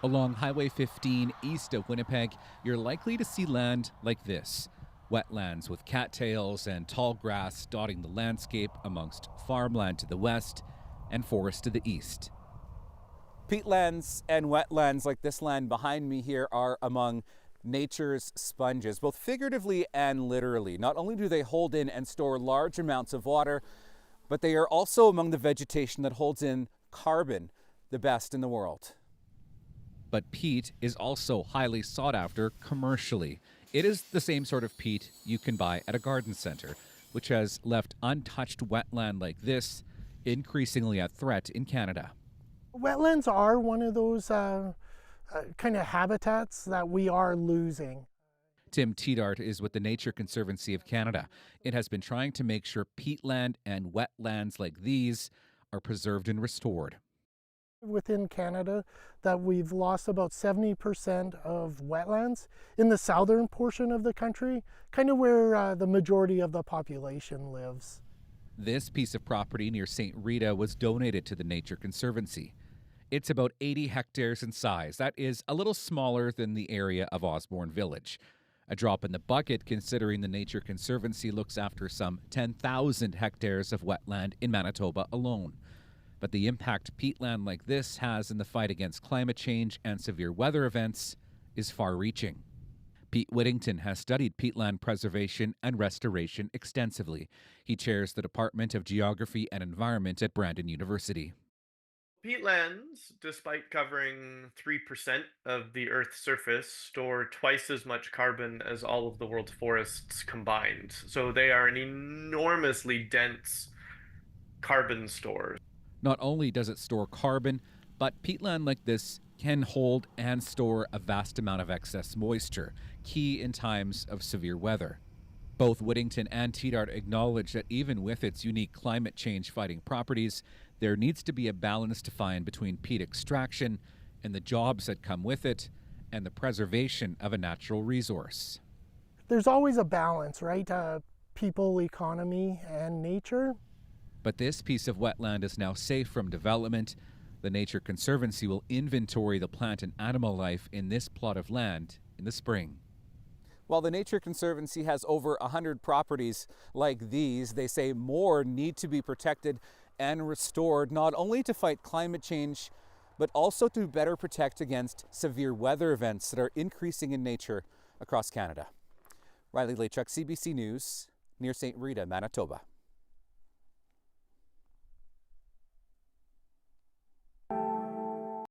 Along Highway 15 east of Winnipeg, you're likely to see land like this. Wetlands with cattails and tall grass dotting the landscape amongst farmland to the west and forest to the east. Peatlands and wetlands like this land behind me here are among nature's sponges, both figuratively and literally. Not only do they hold in and store large amounts of water, but they are also among the vegetation that holds in carbon, the best in the world. But peat is also highly sought after commercially. It is the same sort of peat you can buy at a garden center, which has left untouched wetland like this increasingly a threat in Canada. Wetlands are one of those kind of habitats that we are losing. Tim Teedart is with the Nature Conservancy of Canada. It has been trying to make sure peatland and wetlands like these are preserved and restored. Within Canada, that we've lost about 70% of wetlands in the southern portion of the country, kind of where the majority of the population lives. This piece of property near St. Rita was donated to the Nature Conservancy. It's about 80 hectares in size. That is a little smaller than the area of Osborne Village. A drop in the bucket considering the Nature Conservancy looks after some 10,000 hectares of wetland in Manitoba alone. But the impact peatland like this has in the fight against climate change and severe weather events is far-reaching. Pete Whittington has studied peatland preservation and restoration extensively. He chairs the Department of Geography and Environment at Brandon University. Peatlands, despite covering 3% of the Earth's surface, store twice as much carbon as all of the world's forests combined. So they are an enormously dense carbon store. Not only does it store carbon, but peatland like this can hold and store a vast amount of excess moisture, key in times of severe weather. Both Whittington and Teedart acknowledge that even with its unique climate change fighting properties, there needs to be a balance to find between peat extraction and the jobs that come with it and the preservation of a natural resource. There's always a balance, right? People, economy, and nature. But this piece of wetland is now safe from development. The Nature Conservancy will inventory the plant and animal life in this plot of land in the spring. While the Nature Conservancy has over 100 properties like these, they say more need to be protected and restored, not only to fight climate change, but also to better protect against severe weather events that are increasing in nature across Canada. Riley Lachuk, CBC News, near St. Rita, Manitoba.